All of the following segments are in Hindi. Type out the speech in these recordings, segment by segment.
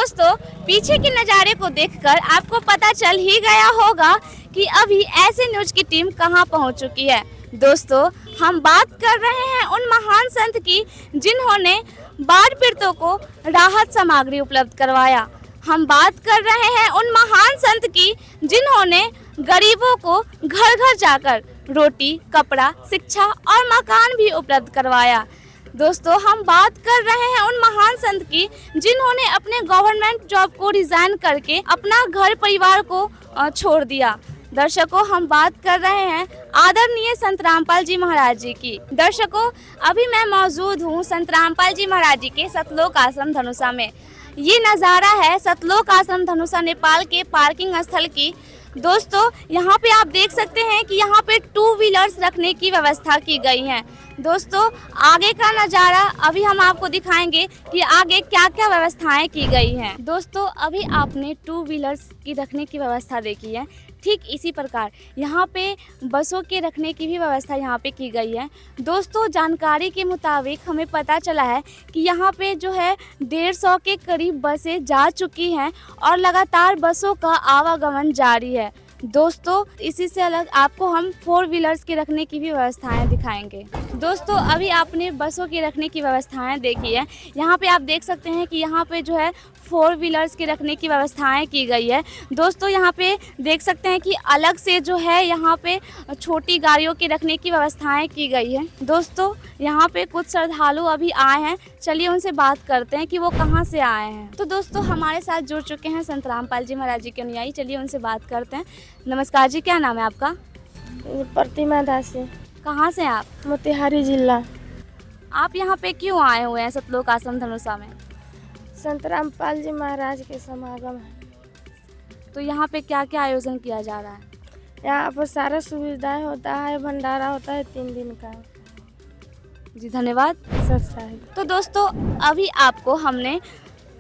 दोस्तों, पीछे के नज़ारे को देखकर आपको पता चल ही गया होगा कि अभी ऐसे न्यूज की टीम कहां पहुंच चुकी है। दोस्तों, हम बात कर रहे हैं उन महान संत की जिन्होंने बाढ़ पीड़ितों को राहत सामग्री उपलब्ध करवाया। हम बात कर रहे हैं उन महान संत की जिन्होंने गरीबों को घर घर जाकर रोटी, कपड़ा, शिक्षा और मकान भी उपलब्ध करवाया। दोस्तों, हम बात कर रहे हैं उन महान संत की जिन्होंने अपने गवर्नमेंट जॉब को रिजाइन करके अपना घर परिवार को छोड़ दिया। दर्शकों, हम बात कर रहे हैं आदरणीय संत रामपाल जी महाराज जी की। दर्शकों, अभी मैं मौजूद हूँ संत रामपाल जी महाराज जी के सतलोक आश्रम धनुषा में। ये नज़ारा है सतलोक आश्रम धनुषा नेपाल के पार्किंग स्थल की। दोस्तों, यहाँ पे आप देख सकते हैं कि यहाँ पे 2 व्हीलर्स रखने की व्यवस्था की गई है। दोस्तों, आगे का नज़ारा अभी हम आपको दिखाएंगे कि आगे क्या क्या व्यवस्थाएं की गई हैं। दोस्तों, अभी आपने 2 व्हीलर्स की रखने की व्यवस्था देखी है। ठीक इसी प्रकार यहाँ पे बसों के रखने की भी व्यवस्था यहाँ पे की गई है। दोस्तों, जानकारी के मुताबिक हमें पता चला है कि यहाँ पे जो है 150 के करीब बसें जा चुकी हैं और लगातार बसों का आवागमन जारी है। दोस्तों, इसी से अलग आपको हम 4 व्हीलर्स के रखने की भी व्यवस्थाएं दिखाएंगे। दोस्तों, अभी आपने बसों के रखने की व्यवस्थाएं देखी है। यहाँ पे आप देख सकते हैं कि यहाँ पे जो है 4 व्हीलर्स के रखने की व्यवस्थाएं की गई है। दोस्तों, यहाँ पे देख सकते हैं कि अलग से जो है यहाँ पे छोटी गाड़ियों के रखने की व्यवस्थाएं की गई है। दोस्तों, यहाँ पे कुछ श्रद्धालु अभी आए हैं, चलिए उनसे बात करते हैं कि वो कहाँ से आए हैं। तो दोस्तों, हमारे साथ जुड़ चुके हैं संत रामपाल जी महाराज जी के अनुयायी, चलिए उनसे बात करते हैं। नमस्कार जी, क्या नाम है आपका? प्रतिमा दास से। कहाँ से हैं आप? मोतिहारी जिला। आप यहाँ पे क्यों आए हुए हैं सतलोक आश्रम धनुषा में? संत रामपाल जी महाराज के समागम है। तो यहाँ पे क्या क्या आयोजन किया जा रहा है? यहाँ पर सारा सुविधाएं होता है, भंडारा होता है 3 दिन का। जी धन्यवाद। सच साहिब। तो दोस्तों, अभी आपको हमने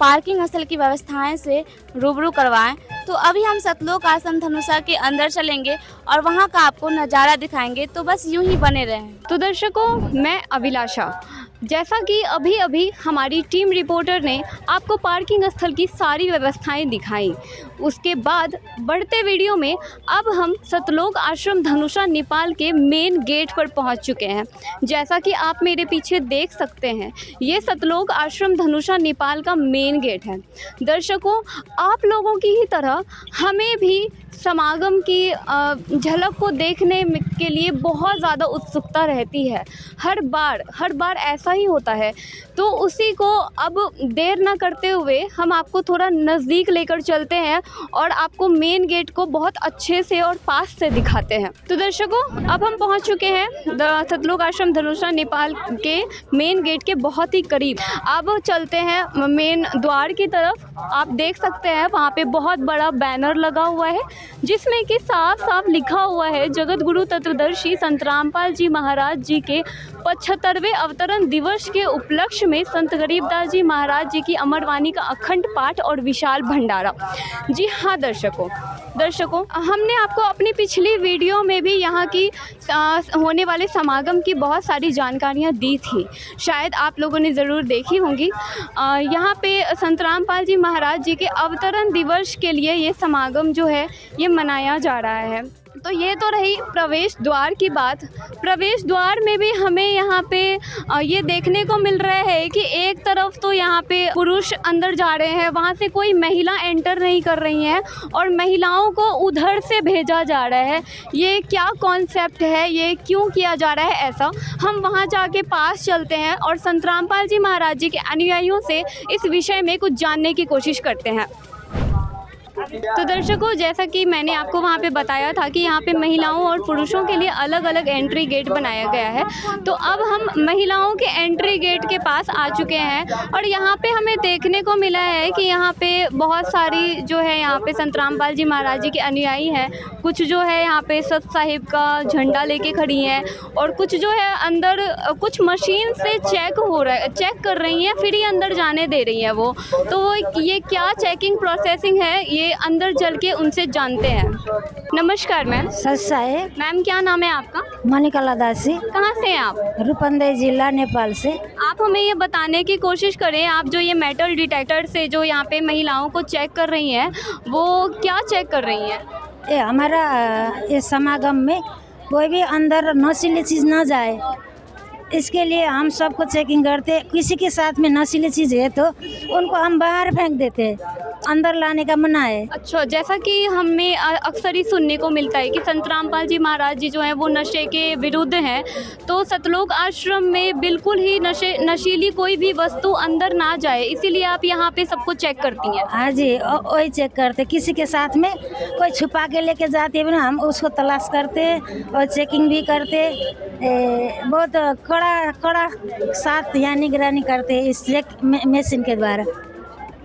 पार्किंग स्थल की व्यवस्थाएं से रूबरू करवाएं। तो अभी हम सतलोक आश्रम धनुषा के अंदर चलेंगे और वहां का आपको नज़ारा दिखाएंगे, तो बस यूं ही बने रहें। तो दर्शकों, मैं अभिलाषा, जैसा कि अभी अभी हमारी टीम रिपोर्टर ने आपको पार्किंग स्थल की सारी व्यवस्थाएं दिखाई, उसके बाद बढ़ते वीडियो में अब हम सतलोक आश्रम धनुषा नेपाल के मेन गेट पर पहुंच चुके हैं। जैसा कि आप मेरे पीछे देख सकते हैं, ये सतलोक आश्रम धनुषा नेपाल का मेन गेट है। दर्शकों, आप लोगों की ही तरह हमें भी समागम की झलक को देखने के लिए बहुत ज़्यादा उत्सुकता रहती है। हर बार ऐसा ही होता है। तो उसी को अब देर ना करते हुए हम आपको थोड़ा नज़दीक लेकर चलते हैं और आपको मेन गेट को बहुत अच्छे से और पास से दिखाते हैं। तो दर्शकों, अब हम पहुंच चुके हैं सतलोक आश्रम धनुषा नेपाल के मेन गेट के बहुत ही करीब। अब चलते हैं मेन द्वार की तरफ। आप देख सकते हैं वहाँ पे बहुत बड़ा बैनर लगा हुआ है जिसमें कि साफ साफ लिखा हुआ है जगत गुरु तत्वदर्शी संत रामपाल जी महाराज जी के 75वें अवतरण दिवस के उपलक्ष्य में संत गरीबदास जी महाराज जी की अमरवाणी का अखंड पाठ और विशाल भंडारा। जी हाँ दर्शकों, हमने आपको अपनी पिछली वीडियो में भी यहाँ की होने वाले समागम की बहुत सारी जानकारियाँ दी थी, शायद आप लोगों ने ज़रूर देखी होंगी। यहाँ पे संत रामपाल जी महाराज जी के अवतरण दिवस के लिए ये समागम जो है ये मनाया जा रहा है। तो ये तो रही प्रवेश द्वार की बात। प्रवेश द्वार में भी हमें यहाँ पे ये देखने को मिल रहा है कि एक तरफ तो यहाँ पे पुरुष अंदर जा रहे हैं, वहाँ से कोई महिला एंटर नहीं कर रही हैं और महिलाओं को उधर से भेजा जा रहा है। ये क्या कॉन्सेप्ट है, ये क्यों किया जा रहा है ऐसा? हम वहाँ जाके पास चलते हैं और संत रामपाल जी महाराज जी के अनुयायियों से इस विषय में कुछ जानने की कोशिश करते हैं। तो दर्शकों, जैसा कि मैंने आपको वहाँ पे बताया था कि यहाँ पे महिलाओं और पुरुषों के लिए अलग अलग एंट्री गेट बनाया गया है। तो अब हम महिलाओं के एंट्री गेट के पास आ चुके हैं और यहाँ पे हमें देखने को मिला है कि यहाँ पे बहुत सारी जो है यहाँ पे संत रामपाल जी महाराज जी के अनुयायी हैं। कुछ जो है यहाँ पे सत साहिब का झंडा लेके खड़ी हैं और कुछ जो है अंदर कुछ मशीन से चेक कर रही हैं, फिर ही अंदर जाने दे रही हैं वो। तो ये क्या चेकिंग प्रोसेसिंग है, ये के अंदर चल के उनसे जानते हैं। नमस्कार मैम। सच साहेब मैम क्या नाम है आपका? मणिकला दासी, कहाँ से हैं आप? रूपंदेही जिला नेपाल से। आप हमें ये बताने की कोशिश करें, आप जो ये मेटल डिटेक्टर से जो यहाँ पे महिलाओं को चेक कर रही हैं, वो क्या चेक कर रही हैं? ये हमारा ये समागम में कोई भी अंदर नशीली चीज़ ना जाए, इसके लिए हम सबको चेकिंग करते। किसी के साथ में नशीली चीज़ है तो उनको हम बाहर फेंक देते हैं, अंदर लाने का मना है। अच्छा, जैसा कि हमें अक्सर ही सुनने को मिलता है कि संत रामपाल जी महाराज जी जो हैं वो नशे के विरुद्ध हैं, तो सतलोक आश्रम में बिल्कुल ही नशीली कोई भी वस्तु अंदर ना जाए, इसीलिए आप यहाँ पे सबको चेक करती हैं। हाँ जी, वही चेक करते। किसी के साथ में कोई छुपा के लेके जाती है ना, हम उसको तलाश करते और चेकिंग भी करते। बहुत कड़ा साथ यहाँ निगरानी करते इस चेक मशीन के द्वारा।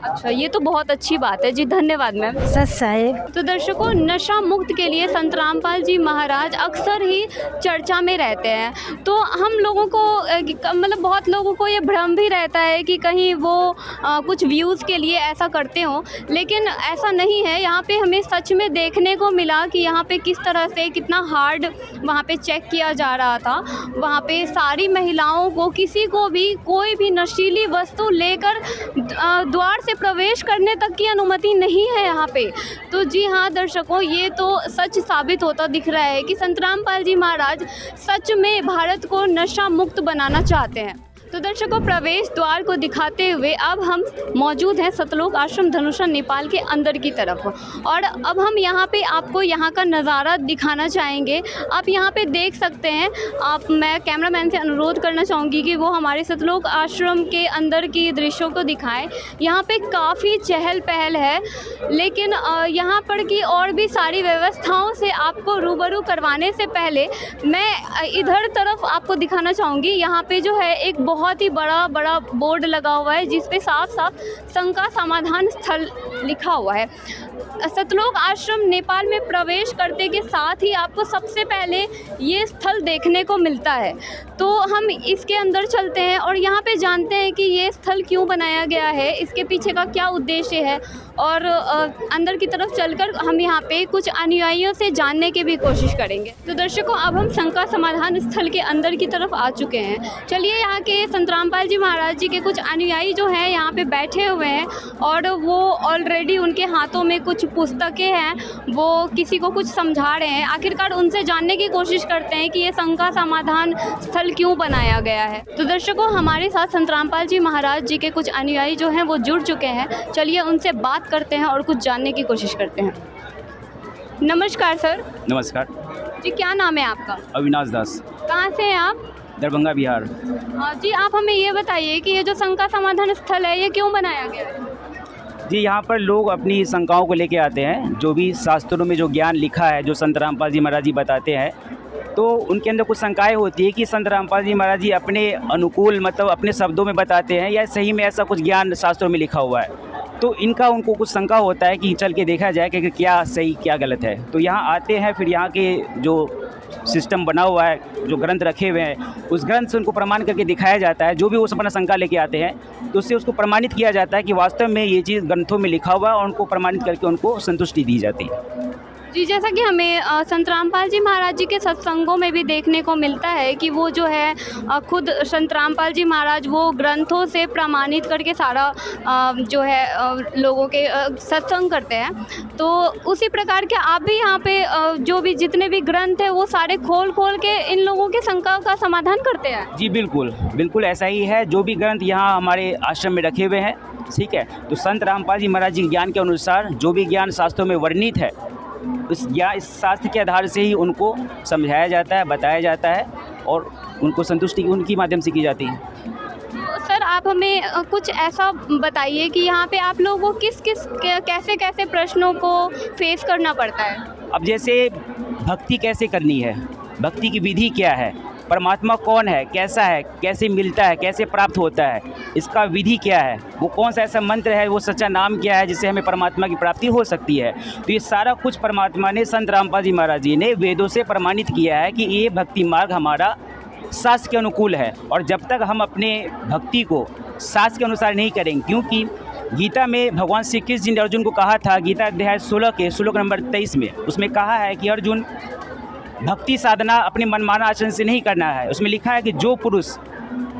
अच्छा, ये तो बहुत अच्छी बात है जी, धन्यवाद मैम। सच साहेब। तो दर्शकों, नशा मुक्त के लिए संत रामपाल जी महाराज अक्सर ही चर्चा में रहते हैं, तो हम लोगों को मतलब बहुत लोगों को ये भ्रम भी रहता है कि कहीं वो कुछ व्यूज़ के लिए ऐसा करते हों, लेकिन ऐसा नहीं है। यहाँ पे हमें सच में देखने को मिला कि यहाँ पे किस तरह से कितना हार्ड वहाँ पे चेक किया जा रहा था। वहाँ पे सारी महिलाओं को, किसी को भी कोई भी नशीली वस्तु लेकर द्वार से प्रवेश करने तक की अनुमति नहीं है यहाँ पे। तो जी हाँ दर्शकों, ये तो सच साबित होता दिख रहा है कि संत रामपाल जी महाराज सच में भारत को नशा मुक्त बनाना चाहते हैं। तो दर्शकों, प्रवेश द्वार को दिखाते हुए अब हम मौजूद हैं सतलोक आश्रम धनुषा नेपाल के अंदर की तरफ, और अब हम यहाँ पे आपको यहाँ का नज़ारा दिखाना चाहेंगे। आप यहाँ पे देख सकते हैं। मैं कैमरामैन से अनुरोध करना चाहूँगी कि वो हमारे सतलोक आश्रम के अंदर की दृश्यों को दिखाएं। यहाँ पे काफ़ी चहल पहल है, लेकिन यहाँ पर की और भी सारी व्यवस्थाओं से आपको रूबरू करवाने से पहले मैं इधर तरफ आपको दिखाना चाहूँगी। यहाँ पे जो है एक बहुत ही बड़ा बोर्ड लगा हुआ है, जिस पे साफ साफ शंका समाधान स्थल लिखा हुआ है। सतलोक आश्रम नेपाल में प्रवेश करते के साथ ही आपको सबसे पहले ये स्थल देखने को मिलता है। तो हम इसके अंदर चलते हैं और यहाँ पे जानते हैं कि ये स्थल क्यों बनाया गया है, इसके पीछे का क्या उद्देश्य है, और अंदर की तरफ चलकर हम यहाँ पे कुछ अनुयायियों से जानने की भी कोशिश करेंगे। तो दर्शकों, अब हम शंका समाधान स्थल के अंदर की तरफ आ चुके हैं। चलिए, यहाँ के संत रामपाल जी महाराज जी के कुछ अनुयायी जो हैं यहाँ पे बैठे हुए हैं, और वो ऑलरेडी उनके हाथों में कुछ पुस्तकें हैं, वो किसी को कुछ समझा रहे हैं। आखिरकार उनसे जानने की कोशिश करते हैं कि ये शंका समाधान स्थल क्यों बनाया गया है। तो दर्शकों, हमारे साथ संत रामपाल जी महाराज जी के कुछ अनुयायी जो हैं वो जुड़ चुके हैं। चलिए उनसे बात करते हैं और कुछ जानने की कोशिश करते हैं। नमस्कार सर। नमस्कार जी, क्या नाम है आपका? अविनाश दास। कहाँ से हैं आप? दरभंगा बिहार। जी, आप हमें ये बताइए कि ये जो शंका समाधान स्थल है ये क्यों बनाया गया है? जी, यहाँ पर लोग अपनी शंकाओं को लेके आते हैं। जो भी शास्त्रों में जो ज्ञान लिखा है, जो संत रामपाल जी महाराज जी बताते हैं, तो उनके अंदर कुछ शंकाएँ होती है कि संत रामपाल जी महाराज जी अपने अनुकूल, मतलब अपने शब्दों में बताते हैं, या सही में ऐसा कुछ ज्ञान शास्त्रों में लिखा हुआ है। तो इनका उनको कुछ शंका होता है कि चल के देखा जाए कि क्या सही क्या गलत है। तो यहाँ आते हैं, फिर यहाँ के जो सिस्टम बना हुआ है, जो ग्रंथ रखे हुए हैं, उस ग्रंथ से उनको प्रमाण करके दिखाया जाता है। जो भी वो अपना शंका लेके आते हैं, तो उससे उसको प्रमाणित किया जाता है कि वास्तव में ये चीज़ ग्रंथों में लिखा हुआ है, और उनको प्रमाणित करके उनको संतुष्टि दी जाती है। जी, जैसा कि हमें संत रामपाल जी महाराज जी के सत्संगों में भी देखने को मिलता है कि वो जो है खुद संत रामपाल जी महाराज वो ग्रंथों से प्रमाणित करके सारा जो है लोगों के सत्संग करते हैं। तो उसी प्रकार के आप भी यहाँ पे जो भी जितने भी ग्रंथ हैं वो सारे खोल के इन लोगों के शंका का समाधान करते हैं। जी बिल्कुल ऐसा ही है। जो भी ग्रंथ यहाँ हमारे आश्रम में रखे हुए हैं, ठीक है, तो संत रामपाल जी महाराज जी के ज्ञान के अनुसार जो भी ज्ञान शास्त्रों में वर्णित है, इस शास्त्र के आधार से ही उनको समझाया जाता है, बताया जाता है, और उनको संतुष्टि उनकी माध्यम से की जाती है। सर, आप हमें कुछ ऐसा बताइए कि यहाँ पे आप लोगों को कैसे प्रश्नों को फेस करना पड़ता है? अब जैसे भक्ति कैसे करनी है, भक्ति की विधि क्या है, परमात्मा कौन है, कैसा है, कैसे मिलता है, कैसे प्राप्त होता है, इसका विधि क्या है, वो कौन सा ऐसा मंत्र है, वो सच्चा नाम क्या है जिससे हमें परमात्मा की प्राप्ति हो सकती है। तो ये सारा कुछ परमात्मा ने, संत रामपाल जी महाराज जी ने वेदों से प्रमाणित किया है कि ये भक्ति मार्ग हमारा शास्त्र के अनुकूल है। और जब तक हम अपने भक्ति को शास्त्र के अनुसार नहीं करेंगे, क्योंकि गीता में भगवान श्री कृष्ण जी ने अर्जुन को कहा था, गीता अध्याय 16 के श्लोक नंबर 23 में, उसमें कहा है कि अर्जुन, भक्ति साधना अपने मनमाना आचरण से नहीं करना है। उसमें लिखा है कि जो पुरुष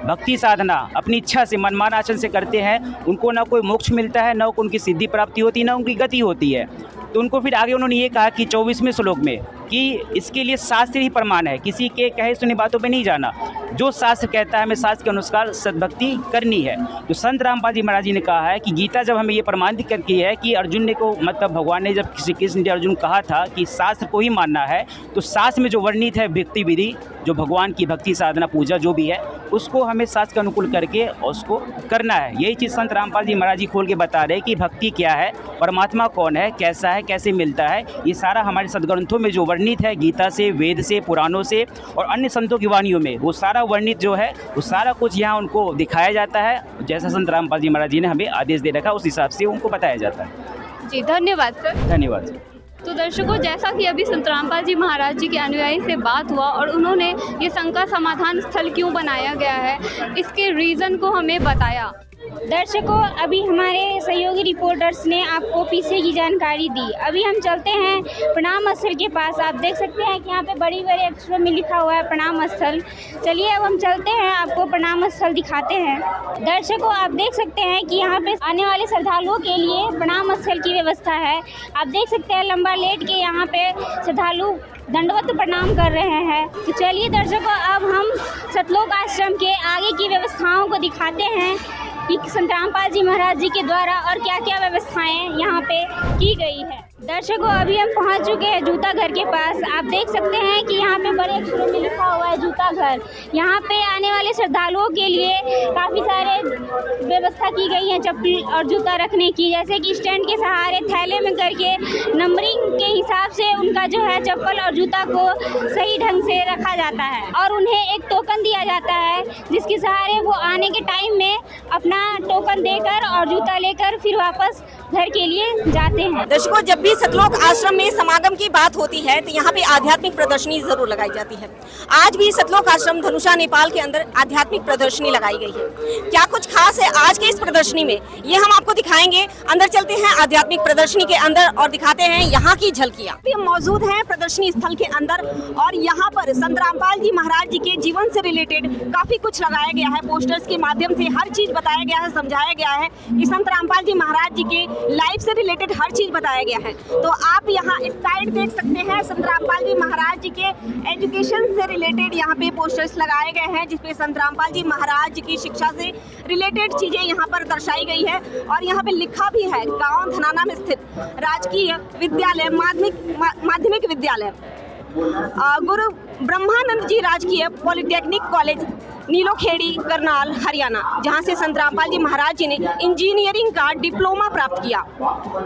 भक्ति साधना अपनी इच्छा से मनमाना आचरण से करते हैं, उनको ना कोई मोक्ष मिलता है, ना उनकी सिद्धि प्राप्ति होती है, ना उनकी गति होती है। तो उनको फिर आगे उन्होंने ये कहा कि 24वें श्लोक में कि इसके लिए शास्त्र ही प्रमाण है, किसी के कहे सुनी बातों पे नहीं जाना। जो शास्त्र कहता है हमें शास्त्र के अनुसार सद्भक्ति करनी है। तो संत रामपाल जी महाराज जी ने कहा है कि गीता जब हमें ये प्रमाणित करती है कि अर्जुन ने को मतलब भगवान ने जब श्री कृष्ण ने अर्जुन कहा था कि शास्त्र को ही मानना है, तो शास्त्र में जो वर्णित है भक्ति विधि, जो भगवान की भक्ति साधना पूजा जो भी है, उसको हमें शास्त्र के अनुकूल करके उसको करना है। यही चीज़ संत रामपाल जी महाराज जी खोल के बता रहे हैं कि भक्ति क्या है, परमात्मा कौन है, कैसा है, कैसे मिलता है। ये सारा हमारे सदग्रंथों में जो वर्णित है, गीता से, वेद से, पुराणों से और अन्य संतों की वाणियों में, वो सारा वर्णित जो है वो सारा कुछ यहाँ उनको दिखाया जाता है। जैसा संत रामपाल जी महाराज जी ने हमें आदेश दे रखा, उस हिसाब से उनको बताया जाता है। जी धन्यवाद सर। धन्यवाद। तो दर्शकों, जैसा कि अभी संत रामपाल जी महाराज जी के अनुयायी से बात हुआ और उन्होंने ये शंका समाधान स्थल क्यों बनाया गया है, इसके रीज़न को हमें बताया। दर्शकों, अभी हमारे सहयोगी रिपोर्टर्स ने आपको पीछे की जानकारी दी। अभी हम चलते हैं प्रणाम स्थल के पास। आप देख सकते हैं कि यहाँ पे बड़ी बड़े अक्षरों में लिखा हुआ है प्रणाम स्थल। चलिए अब हम चलते हैं, आपको प्रणाम स्थल दिखाते हैं। दर्शकों, आप देख सकते हैं कि यहाँ पे आने वाले श्रद्धालुओं के लिए प्रणाम स्थल की व्यवस्था है। आप देख सकते हैं लंबा लेट के यहाँ पे श्रद्धालु दंडवत प्रणाम कर रहे हैं। तो चलिए दर्शकों, अब हम सतलोक आश्रम के आगे की व्यवस्थाओं को दिखाते हैं कि संत रामपाल जी महाराज जी के द्वारा और क्या क्या व्यवस्थाएं यहाँ पे की गई है। दर्शकों, अभी हम पहुँच चुके हैं जूता घर के पास। आप देख सकते हैं कि यहाँ पे बड़े अक्षरों में लिखा हुआ है जूता घर। यहाँ पे आने वाले श्रद्धालुओं के लिए काफ़ी सारे व्यवस्था की गई है चप्पल और जूता रखने की, जैसे कि स्टैंड के सहारे थैले में करके नंबरिंग के हिसाब से उनका जो है चप्पल और जूता को सही ढंग से रखा जाता है और उन्हें एक टोकन दिया जाता है, जिसके सहारे वो आने के टाइम में अपना टोकन देकर और जूता लेकर फिर वापस घर के लिए जाते हैं। दर्शकों, जब भी सतलोक आश्रम में समागम की बात होती है तो यहाँ पे आध्यात्मिक प्रदर्शनी जरूर लगाई जाती है। आज भी सतलोक आश्रम धनुषा नेपाल के अंदर आध्यात्मिक प्रदर्शनी लगाई गई है। क्या कुछ खास है आज के इस प्रदर्शनी में, ये हम आपको दिखाएंगे। अंदर चलते हैं आध्यात्मिक प्रदर्शनी के अंदर और दिखाते हैं यहाँ की झलकियाँ। हम मौजूद हैं प्रदर्शनी स्थल के अंदर और यहाँ पर संत रामपाल जी महाराज जी के जीवन से रिलेटेड काफी कुछ लगाया गया है। पोस्टर्स के माध्यम से हर चीज बताया गया है, समझाया गया है कि संत रामपाल जी महाराज जी के लाइफ से रिलेटेड हर चीज बताया गया है। तो आप यहाँ इस साइड देख सकते हैं संत रामपाल जी महाराज जी के एजुकेशन से रिलेटेड यहाँ पे पोस्टर्स लगाए गए हैं, जिसपे संत रामपाल जी महाराज जी की शिक्षा से रिलेटेड चीजें यहाँ पर दर्शाई गई है। और यहाँ पे लिखा भी है गांव धनाना में स्थित राजकीय विद्यालय माध्यमिक विद्यालय गुरु ब्रह्मानंद जी राजकीय पॉलिटेक्निक कॉलेज नीलोखेड़ी करनाल हरियाणा, जहां से संत रामपाल जी महाराज जी ने इंजीनियरिंग का डिप्लोमा प्राप्त किया।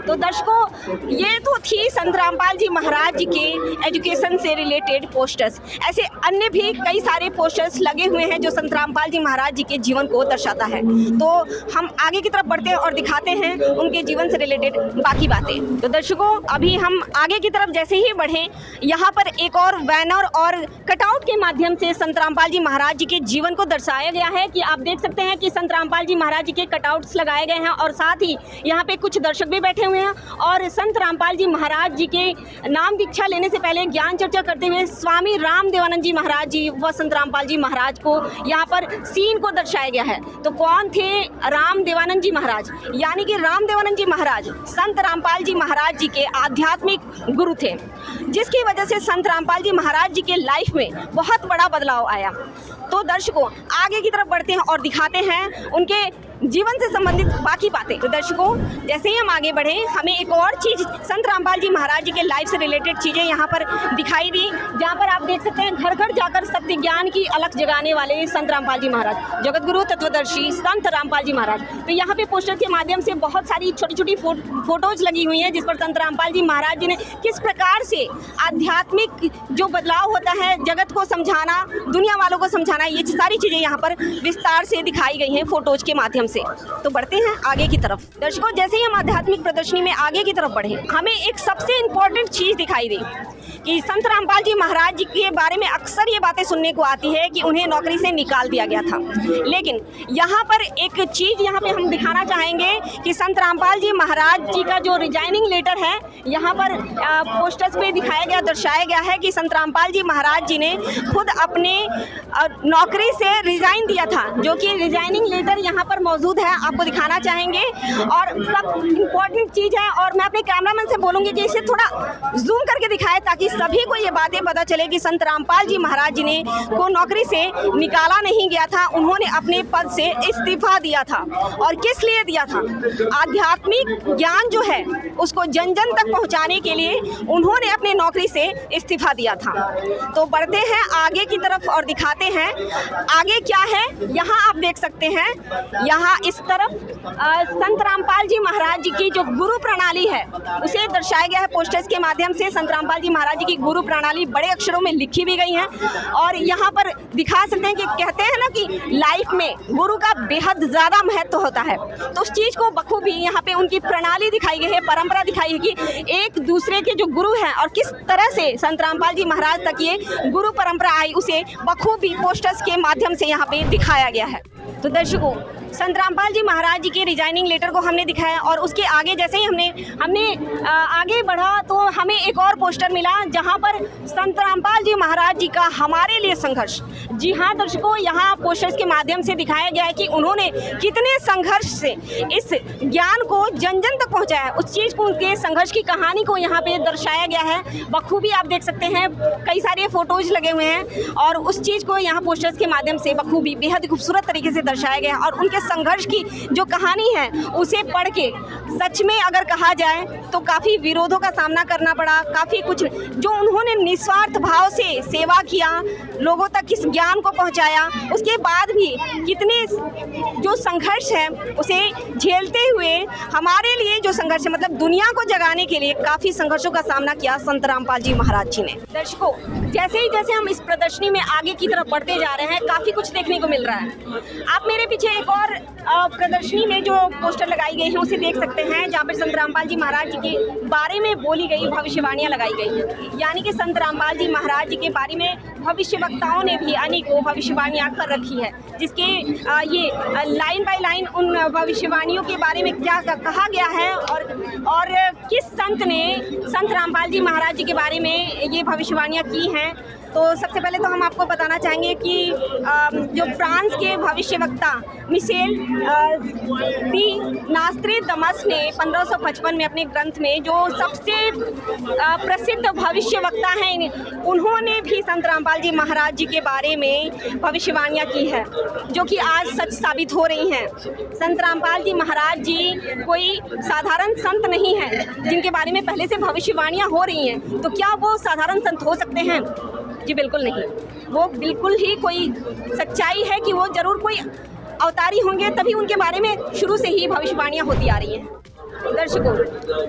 तो दर्शकों, ये तो थी संत रामपाल जी महाराज जी के एजुकेशन से रिलेटेड पोस्टर्स। ऐसे अन्य भी कई सारे पोस्टर्स लगे हुए हैं जो संत रामपाल जी महाराज जी के जीवन को दर्शाता है। तो हम आगे की तरफ बढ़ते हैं और दिखाते हैं उनके जीवन से रिलेटेड बाकी बातें। तो दर्शकों, अभी हम आगे की तरफ जैसे ही बढ़े, यहाँ पर एक और बैनर और कटआउट के माध्यम से संत रामपाल जी महाराज जी के जीवन को दर्शाया गया है कि आप देख सकते हैं कि संत रामपाल जी महाराज जी के कटआउट्स लगाए गए हैं और साथ ही यहाँ पे कुछ दर्शक भी बैठे हुए हैं। और संत रामपाल जी महाराज जी के नाम दीक्षा लेने से पहले ज्ञान चर्चा करते हुए स्वामी राम देवानंद जी महाराज जी व संत रामपाल जी महाराज को यहाँ पर सीन को दर्शाया गया है। तो कौन थे राम देवानंद जी महाराज? यानी कि राम देवानंद जी महाराज संत रामपाल जी महाराज जी के आध्यात्मिक गुरु थे, जिसकी वजह से संत रामपाल जी महाराज जी के लाइफ में बहुत बड़ा बदलाव आया। तो दर्शकों, आगे की तरफ बढ़ते हैं और दिखाते हैं उनके जीवन से संबंधित बाकी बातें। तो दर्शकों, जैसे ही हम आगे बढ़े, हमें एक और चीज़ संत रामपाल जी महाराज जी के लाइफ से रिलेटेड चीज़ें यहाँ पर दिखाई दी, जहाँ पर आप देख सकते हैं घर घर जाकर सत्य ज्ञान की अलख जगाने वाले संत रामपाल जी महाराज, जगत गुरु तत्वदर्शी संत रामपाल जी महाराज। तो यहाँ पे पोस्टर के माध्यम से बहुत सारी छोटी छोटी फोटोज लगी हुई हैं, जिस पर संत रामपाल जी महाराज जी ने किस प्रकार से आध्यात्मिक जो बदलाव होता है, जगत को समझाना, दुनिया वालों को समझाना, ये सारी चीज़ें यहाँ पर विस्तार से दिखाई गई हैं फोटोज के माध्यम से। तो बढ़ते हैं आगे की तरफ। दर्शकों, जैसे ही हम आध्यात्मिक प्रदर्शनी में आगे की तरफ बढ़े, हमें एक सबसे इम्पोर्टेंट चीज दिखाई दी कि संत रामपाल जी महाराज जी के बारे में अक्सर ये बातें सुनने को आती है कि उन्हें नौकरी से निकाल दिया गया था। लेकिन यहाँ पर एक चीज़ यहाँ पे हम दिखाना चाहेंगे कि संत रामपाल जी महाराज जी का जो रिजाइनिंग लेटर है, यहाँ पर पोस्टर्स पे दिखाया गया, दर्शाया गया है कि संत रामपाल जी महाराज जी ने खुद अपने नौकरी से रिज़ाइन दिया था, जो कि रिजाइनिंग लेटर यहाँ पर मौजूद है, आपको दिखाना चाहेंगे। और सब इम्पोर्टेंट चीज़ है, और मैं अपने कैमरामैन से बोलूँगी कि इसे थोड़ा जूम करके दिखाए ताकि सभी को ये बातें पता चले कि संत रामपाल जी महाराज जी ने को नौकरी से निकाला नहीं गया था, उन्होंने अपने पद से इस्तीफा दिया था। और किस लिए दिया था? आध्यात्मिक ज्ञान जो है उसको जन जन तक पहुंचाने के लिए उन्होंने अपने नौकरी से इस्तीफा दिया था। तो बढ़ते हैं आगे की तरफ और दिखाते हैं आगे क्या है। यहाँ आप देख सकते हैं, यहाँ इस तरफ संत रामपाल जी महाराज जी की जो गुरु प्रणाली है उसे दर्शाया गया है पोस्टर्स के माध्यम से। संत रामपाल जी महाराज जी की गुरु प्रणाली बड़े अक्षरों में लिखी भी गई है, और यहाँ पर दिखा सकते हैं कि कहते हैं ना कि लाइफ में गुरु का बेहद ज़्यादा महत्व होता है, तो उस चीज़ को बखूबी यहाँ पे उनकी प्रणाली दिखाई गई है, परंपरा दिखाई है कि एक दूसरे के जो गुरु हैं और किस तरह से संत रामपाल जी महाराज तक ये गुरु परंपरा आई, उसे बखूबी पोस्टर्स के माध्यम से यहाँ पे दिखाया गया है। तो दर्शकों, संत रामपाल जी महाराज जी के रिजाइनिंग लेटर को हमने दिखाया, और उसके आगे जैसे ही हमने आगे बढ़ा तो हमें एक और पोस्टर मिला जहां पर संत रामपाल जी महाराज जी का हमारे लिए संघर्ष। जी हाँ दर्शकों, यहाँ पोस्टर्स के माध्यम से दिखाया गया है कि उन्होंने कितने संघर्ष से इस ज्ञान को जन जन तक पहुँचाया, उस चीज़ को, उनके संघर्ष की कहानी को यहाँ पे दर्शाया गया है। बखूबी आप देख सकते हैं, कई सारे फोटोज लगे हुए हैं, और उस चीज़ को यहाँ पोस्टर्स के माध्यम से बखूबी बेहद खूबसूरत तरीके से दर्शाया गया है। और उनके संघर्ष की जो कहानी है उसे पढ़ के सच में अगर कहा जाए तो काफ़ी विरोधों का सामना करना पड़ा, काफ़ी कुछ जो उन्होंने निस्वार्थ भाव से सेवा किया, लोगों तक इस ज्ञान को पहुंचाया, उसके बाद भी कितने जो संघर्ष है उसे झेलते हुए हमारे लिए जो संघर्ष है, मतलब दुनिया को जगाने के लिए काफ़ी संघर्षों का सामना किया संत रामपाल जी महाराज जी ने। दर्शकों, जैसे हम इस प्रदर्शनी में आगे की तरफ बढ़ते जा रहे हैं, काफ़ी कुछ देखने को मिल रहा है। आप मेरे पीछे एक और प्रदर्शनी में जो पोस्टर लगाई गई है उसे देख सकते हैं, जहाँ पर संत रामपाल जी महाराज जी के बारे में बोली गई भविष्यवाणियाँ लगाई गई हैं। यानी कि संत रामपाल जी महाराज जी के बारे में भविष्यवक्ताओं ने भी अनेकों भविष्यवाणियाँ कर रखी है, जिसके ये लाइन बाय लाइन उन भविष्यवाणियों के बारे में क्या कहा गया है और किस संत ने संत रामपाल जी महाराज जी के बारे में ये भविष्यवाणियाँ की हैं। तो सबसे पहले तो हम आपको बताना चाहेंगे कि जो फ्रांस के भविष्यवक्ता मिशेल दी नास्ट्रेडमस ने 1555 में अपने ग्रंथ में जो सबसे प्रसिद्ध भविष्यवक्ता हैं, उन्होंने भी संत रामपाल जी महाराज जी के बारे में भविष्यवाणियाँ की है, जो कि आज सच साबित हो रही हैं। संत रामपाल जी महाराज जी कोई साधारण संत नहीं है जिनके बारे में पहले से भविष्यवाणियाँ हो रही हैं, तो क्या वो साधारण संत हो सकते हैं? जी बिल्कुल नहीं। वो बिल्कुल ही कोई सच्चाई है कि वो ज़रूर कोई अवतारी होंगे, तभी उनके बारे में शुरू से ही भविष्यवाणियाँ होती आ रही हैं। दर्शकों,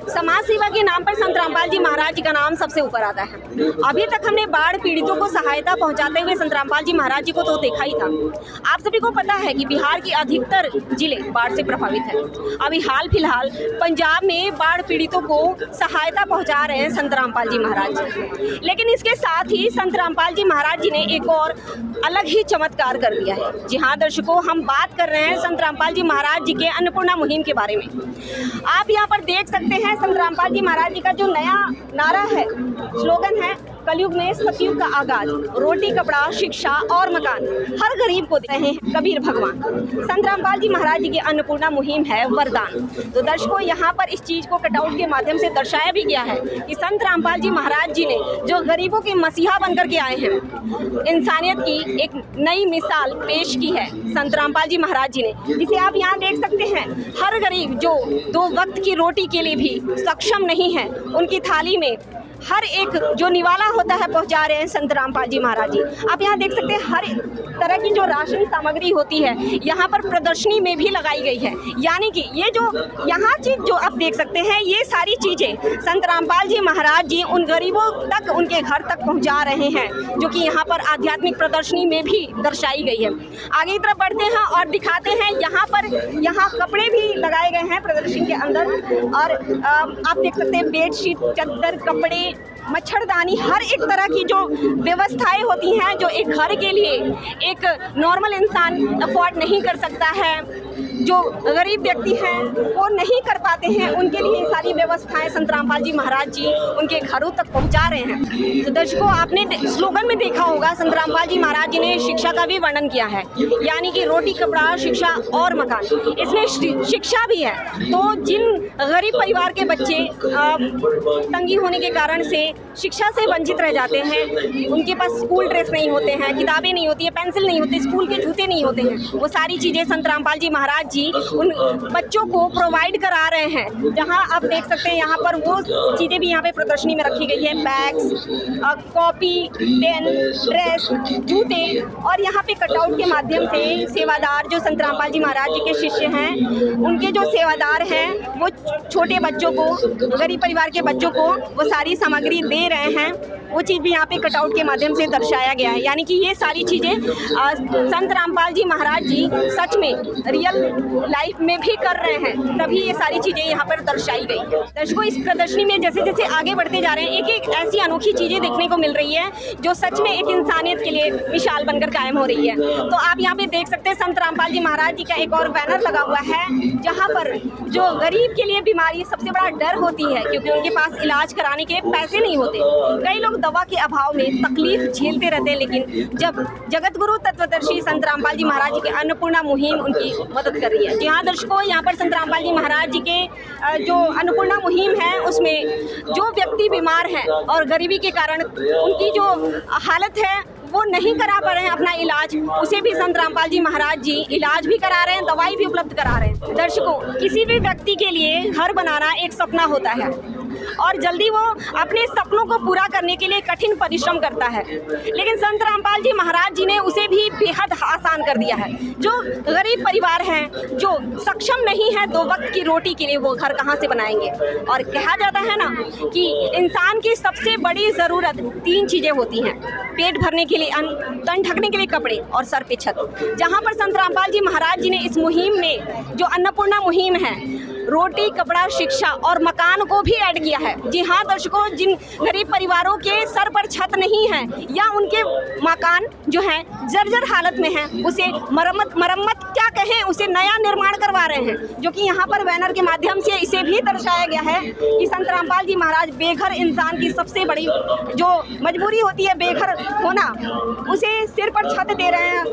समाज सेवा के नाम पर संत रामपाल जी महाराज जी का नाम सबसे ऊपर आता है। अभी तक हमने बाढ़ पीड़ितों को सहायता पहुंचाते हुए संत रामपाल जी महाराज जी को तो देखा ही था। आप सभी को पता है कि बिहार के अधिकतर जिले बाढ़ से प्रभावित हैं। अभी हाल फिलहाल पंजाब में बाढ़ पीड़ितों को सहायता पहुंचा रहे हैं संत रामपाल जी महाराज जी। लेकिन इसके साथ ही संत रामपाल जी महाराज जी ने एक और अलग ही चमत्कार कर दिया है। जी हाँ दर्शकों, हम बात कर रहे हैं संत रामपाल जी महाराज जी के अन्नपूर्णा मुहिम के बारे में। आप यहाँ पर देख सकते हैं संत रामपाल जी महाराज जी का जो नया नारा है, स्लोगन है, कलयुग में सतयुग का आगाज, रोटी कपड़ा शिक्षा और मकान हर गरीब को दे रहे हैं कबीर भगवान। संत रामपाल जी महाराज जी की अन्नपूर्णा मुहिम है वरदान। तो दर्शकों, यहाँ पर इस चीज़ को कटआउट के माध्यम से दर्शाया भी गया है कि संत रामपाल जी महाराज जी ने जो गरीबों के मसीहा बनकर के आए हैं, इंसानियत की एक नई मिसाल पेश की है संत रामपाल जी महाराज जी ने, जिसे आप यहाँ देख सकते हैं। हर गरीब जो 2 वक्त की रोटी के लिए भी सक्षम नहीं है, उनकी थाली में हर एक जो निवाला होता है पहुंचा रहे हैं संत रामपाल जी महाराज जी। आप यहाँ देख सकते हैं हर तरह की जो राशन सामग्री होती है यहाँ पर प्रदर्शनी में भी लगाई गई है। यानी कि ये जो यहाँ चीज़ जो आप देख सकते हैं, ये सारी चीज़ें संत रामपाल जी महाराज जी उन गरीबों तक, उनके घर तक पहुँचा रहे हैं, जो कि यहाँ पर आध्यात्मिक प्रदर्शनी में भी दर्शाई गई है। आगे की तरफ बढ़ते हैं और दिखाते हैं यहाँ कपड़े भी लगाए गए हैं प्रदर्शनी के अंदर। और आप देख सकते हैं बेडशीट, चद्दर, कपड़े पानी, मच्छरदानी, हर एक तरह की जो व्यवस्थाएं होती हैं जो एक घर के लिए एक नॉर्मल इंसान अफोर्ड नहीं कर सकता है, जो गरीब व्यक्ति हैं वो नहीं कर पाते हैं, उनके लिए सारी व्यवस्थाएं संत रामपाल जी महाराज जी उनके घरों तक पहुंचा रहे हैं। तो दर्शकों, आपने स्लोगन में देखा होगा संत रामपाल जी महाराज जी ने शिक्षा का भी वर्णन किया है, यानी कि रोटी, कपड़ा, शिक्षा और मकान। इसमें शिक्षा भी है। तो जिन गरीब परिवार के बच्चे तंगी होने के कारण से शिक्षा से वंचित रह जाते हैं, उनके पास स्कूल ड्रेस नहीं होते हैं, किताबें नहीं होती है, पेंसिल नहीं होती, स्कूल के जूते नहीं होते हैं, वो सारी चीज़ें संत रामपाल जी महाराज जी उन बच्चों को प्रोवाइड करा रहे हैं। जहां आप देख सकते हैं यहाँ पर वो चीज़ें भी यहाँ पे प्रदर्शनी में रखी गई है, बैग्स, कॉपी, पेन, ड्रेस, जूते, और यहाँ पे कटआउट के माध्यम से सेवादार जो संत रामपाल जी महाराज जी के शिष्य हैं, उनके जो सेवादार हैं वो छोटे बच्चों को, गरीब परिवार के बच्चों को वो सारी सामग्री दे रहे हैं। वो चीज़ भी यहाँ पे कटआउट के माध्यम से दर्शाया गया है, यानी कि ये सारी चीज़ें संत रामपाल जी महाराज जी सच में रियल लाइफ में भी कर रहे हैं, तभी ये सारी चीज़ें यहाँ पर दर्शाई गई है। दर्शकों, इस प्रदर्शनी में जैसे जैसे आगे बढ़ते जा रहे हैं, एक एक ऐसी अनोखी चीज़ें देखने को मिल रही है जो सच में एक इंसानियत के लिए मिसाल बनकर कायम हो रही है। तो आप यहाँ पे देख सकते हैं संत रामपाल जी महाराज जी का एक और बैनर लगा हुआ है, जहाँ पर जो गरीब के लिए बीमारी सबसे बड़ा डर होती है, क्योंकि उनके पास इलाज कराने के पैसे नहीं होते। कई लोग दवा के अभाव में तकलीफ झेलते रहते हैं, लेकिन जब जगत गुरु तत्वदर्शी संत रामपाल जी महाराज जी के अन्नपूर्णा मुहिम उनकी मदद कर रही है। जी हाँ दर्शकों, यहाँ पर संत रामपाल जी महाराज जी के जो अन्नपूर्णा मुहिम है, उसमें जो व्यक्ति बीमार है और गरीबी के कारण उनकी जो हालत है वो नहीं करा पा रहे हैं अपना इलाज, उसे भी संत रामपाल जी महाराज जी इलाज भी करा रहे हैं, दवाई भी उपलब्ध करा रहे हैं। दर्शकों, किसी भी व्यक्ति के लिए घर बनाना एक सपना होता है और जल्दी वो अपने सपनों को पूरा करने के लिए कठिन परिश्रम करता है, लेकिन संत रामपाल जी महाराज जी ने उसे भी बेहद आसान कर दिया है। जो गरीब परिवार हैं, जो सक्षम नहीं है दो वक्त की रोटी के लिए, वो घर कहाँ से बनाएंगे। और कहा जाता है ना कि इंसान की सबसे बड़ी ज़रूरत 3 चीज़ें होती हैं, पेट भरने के लिए अन्न, तन ढकने के लिए कपड़े और सर पे छत। जहाँ पर संत रामपाल जी महाराज जी ने इस मुहिम में जो अन्नपूर्णा मुहिम है, रोटी, कपड़ा, शिक्षा और मकान को भी ऐड किया है। जी हाँ दर्शकों, जिन गरीब परिवारों के सर पर छत नहीं है या उनके मकान जो है जर्जर हालत में है, उसे मरम्मत क्या कहें, उसे नया निर्माण करवा रहे हैं, जो कि यहाँ पर बैनर के माध्यम से इसे भी दर्शाया गया है कि संत रामपाल जी महाराज बेघर इंसान की सबसे बड़ी जो मजबूरी होती है बेघर होना, उसे सिर पर छत दे रहे हैं।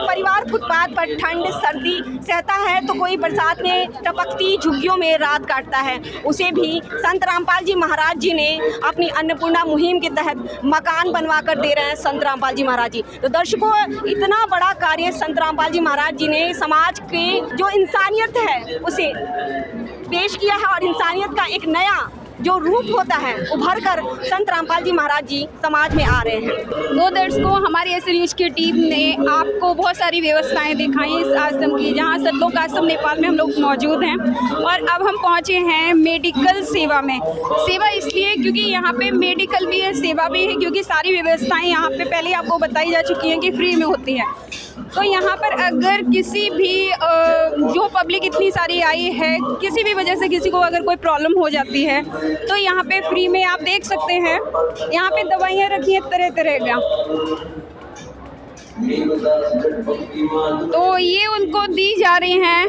परिवार फुटपाथ पर ठंड सर्दी सहता है, तो कोई बरसात में टपकती झुग्गियों में रात काटता है, उसे भी संत रामपाल जी महाराज जी ने अपनी अन्नपूर्णा मुहिम के तहत मकान बनवा कर दे रहे हैं संत रामपाल जी महाराज जी। तो दर्शकों, इतना बड़ा कार्य संत रामपाल जी महाराज जी ने समाज के जो इंसानियत है उसे पेश किया है, और इंसानियत का एक नया जो रूप होता है उभर कर संत रामपाल जी महाराज जी समाज में आ रहे हैं। तो दर्शकों, हमारी ऐसे न्यूज़ की टीम ने आपको बहुत सारी व्यवस्थाएं दिखाई इस आश्रम की, जहां सतलोक आश्रम नेपाल में हम लोग मौजूद हैं। और अब हम पहुंचे हैं मेडिकल सेवा में। सेवा इसलिए क्योंकि यहाँ पे मेडिकल भी है, सेवा भी है, क्योंकि सारी व्यवस्थाएं यहाँ पे पहले आपको बताई जा चुकी हैं कि फ्री में होती हैं। तो यहाँ पर अगर किसी भी जो पब्लिक इतनी सारी आई है, किसी भी वजह से किसी को अगर कोई प्रॉब्लम हो जाती है, तो यहाँ पे फ्री में आप देख सकते हैं, यहाँ पे दवाइयाँ रखी हैं तरह तरह का। तो ये उनको दी जा रही हैं।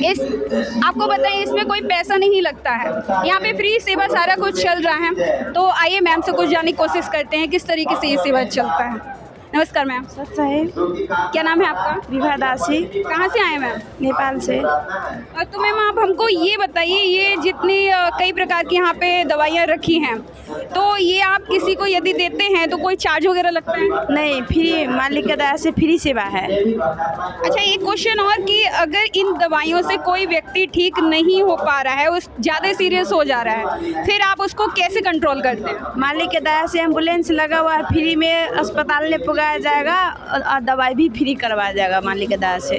इस आपको बताइए, इसमें कोई पैसा नहीं लगता है, यहाँ पे फ्री सेवा सारा कुछ चल रहा है। तो आइए मैम से कुछ जानने की कोशिश करते हैं किस तरीके से ये सेवा चलता है। नमस्कार मैम। अच्छा है। क्या नाम है आपका? विभा दासी। कहाँ से आए मैम? नेपाल से। तो मैम आप हमको ये बताइए, ये जितनी कई प्रकार की यहाँ पे दवाइयाँ रखी हैं, तो ये आप किसी को यदि देते हैं तो कोई चार्ज वगैरह लगता है? नहीं, फ्री, मालिक के दया से फ्री सेवा है। अच्छा, एक क्वेश्चन और कि अगर इन दवाइयों से कोई व्यक्ति ठीक नहीं हो पा रहा है, उस ज़्यादा सीरियस हो जा रहा है, फिर आप उसको कैसे कंट्रोल करते हैं? मालिक के दया से एम्बुलेंस लगा हुआ है, फ्री में अस्पताल में पुगाया जाएगा और दवाई भी फ्री करवाया जाएगा मालिक के दया से।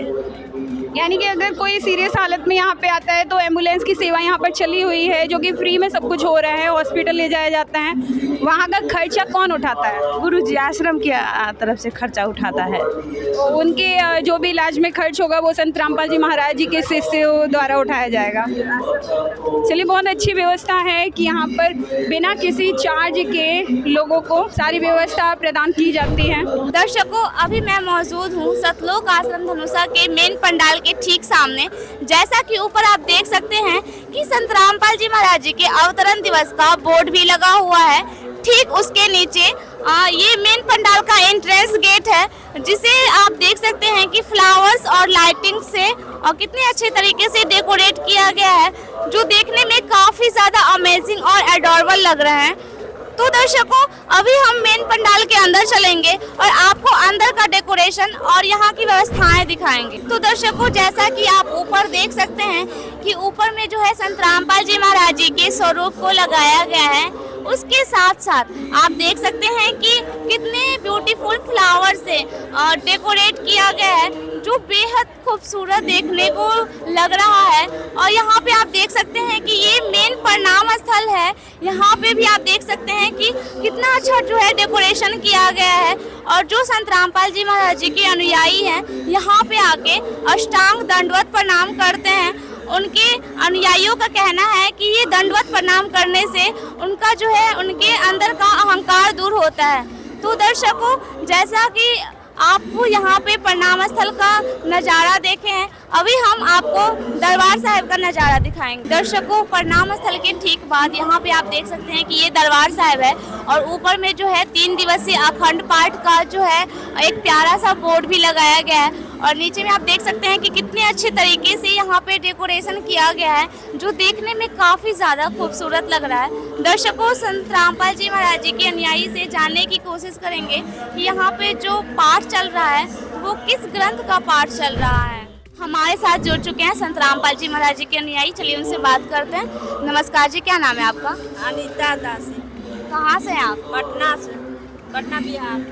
यानी कि अगर कोई सीरियस हालत में यहाँ पे आता है तो एम्बुलेंस की सेवा यहाँ पर चली हुई है, जो कि फ्री में सब कुछ हो रहा है। हॉस्पिटल ले जाया जाता है। वहाँ का खर्चा कौन उठाता है? गुरुजी आश्रम की तरफ से खर्चा उठाता है। तो उनके जो भी इलाज में खर्च होगा वो संत रामपाल जी महाराज जी के शिष्यों द्वारा उठाया जाएगा। चलिए, बहुत अच्छी व्यवस्था है कि यहाँ पर बिना किसी चार्ज के लोगों को सारी व्यवस्था प्रदान की जाती है। दर्शकों, अभी मैं मौजूद हूँ सतलोक आश्रम धनुषा के मेन पंडाल के ठीक सामने। जैसा कि ऊपर आप देख सकते हैं कि संत रामपाल जी महाराज जी के अवतरण दिवस का बोर्ड भी लगा हुआ है। ठीक उसके नीचे ये मेन पंडाल का एंट्रेंस गेट है, जिसे आप देख सकते हैं कि फ्लावर्स और लाइटिंग से और कितने अच्छे तरीके से डेकोरेट किया गया है, जो देखने में काफ़ी ज़्यादा अमेजिंग और एडोरेबल लग रहे हैं। तो दर्शकों, अभी हम मेन पंडाल के अंदर चलेंगे और आपको अंदर का डेकोरेशन और यहाँ की व्यवस्थाएं दिखाएंगे। तो दर्शकों, जैसा कि आप ऊपर देख सकते हैं कि ऊपर में जो है संत रामपाल जी महाराज जी के स्वरूप को लगाया गया है। उसके साथ साथ आप देख सकते हैं कि कितने ब्यूटीफुल फ्लावर से डेकोरेट किया गया है, जो बेहद खूबसूरत देखने को लग रहा है। और यहाँ पे आप देख सकते हैं कि ये मेन प्रणाम स्थल है। यहाँ पे भी आप देख सकते हैं कि कितना अच्छा जो है डेकोरेशन किया गया है। और जो संत रामपाल जी महाराज जी के अनुयायी हैं, यहाँ पे आके अष्टांग दंडवत प्रणाम करते हैं। उनके अनुयायियों का कहना है कि ये दंडवत प्रणाम करने से उनका जो है उनके अंदर का अहंकार दूर होता है। तो दर्शकों, जैसा कि आपको यहाँ पे प्रणाम स्थल का नज़ारा देखे हैं, अभी हम आपको दरबार साहिब का नज़ारा दिखाएंगे। दर्शकों, प्रणाम स्थल के ठीक बाद यहाँ पे आप देख सकते हैं कि ये दरबार साहिब है और ऊपर में जो है 3 दिवसीय अखंड पाठ का जो है एक प्यारा सा बोर्ड भी लगाया गया है। और नीचे में आप देख सकते हैं कि कितने अच्छे तरीके से यहाँ पे डेकोरेशन किया गया है, जो देखने में काफ़ी ज़्यादा खूबसूरत लग रहा है। दर्शकों, संत रामपाल जी महाराज जी के अनुयायी से जानने की कोशिश करेंगे कि यहाँ पे जो पाठ चल रहा है वो किस ग्रंथ का पाठ चल रहा है। हमारे साथ जुड़ चुके हैं संत रामपाल जी महाराज जी के अनुयायी। चलिए उनसे बात करते हैं। नमस्कार जी, क्या नाम है आपका? अनिता दासी। कहाँ से हैं आप? पटना से, पटना बिहार।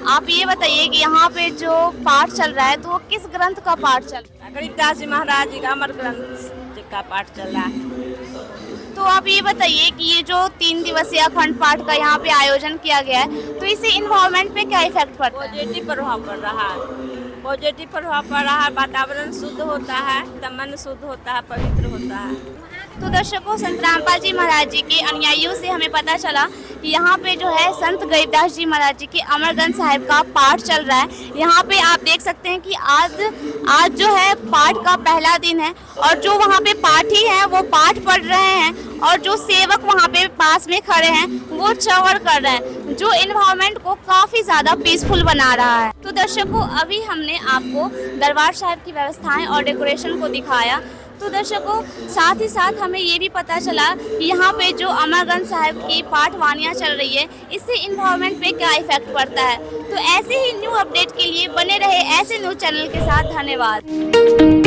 आप ये बताइए कि यहाँ पे जो पाठ चल रहा है तो वो किस ग्रंथ का पाठ चल रहा है? गरीबदास जी महाराज जी का अमर ग्रंथ का पाठ चल रहा है। तो आप ये बताइए कि ये जो 3 दिवसीय अखंड पाठ का यहाँ पे आयोजन किया गया है, तो इससे इन्वायरमेंट पे क्या इफेक्ट पड़ता है? पॉजिटिव प्रभाव पड़ रहा है। पॉजिटिव प्रभाव पड़ रहा है। वातावरण शुद्ध होता है, तब मन शुद्ध होता है, पवित्र होता है। तो दर्शकों, संत रामपाल जी महाराज जी के अनुयायियों से हमें पता चला कि यहाँ पे जो है संत गरीबदास जी महाराज जी के अमर ग्रंथ साहिब का पाठ चल रहा है। यहाँ पे आप देख सकते हैं कि आज जो है पाठ का पहला दिन है और जो वहाँ पे पाठी हैं वो पाठ पढ़ रहे हैं और जो सेवक वहाँ पे पास में खड़े हैं वो चौड़ कर रहे हैं, जो इन्वायरमेंट को काफ़ी ज़्यादा पीसफुल बना रहा है। तो दर्शकों, अभी हमने आपको दरबार साहिब की व्यवस्थाएं और डेकोरेशन को दिखाया। तो दर्शकों, साथ ही साथ हमें ये भी पता चला कि यहाँ पे जो अमर ग्रंथ साहिब की पाठवानियाँ चल रही है, इससे इन्वायरमेंट पे क्या इफेक्ट पड़ता है। तो ऐसे ही न्यू अपडेट के लिए बने रहे ऐसे न्यूज़ चैनल के साथ। धन्यवाद।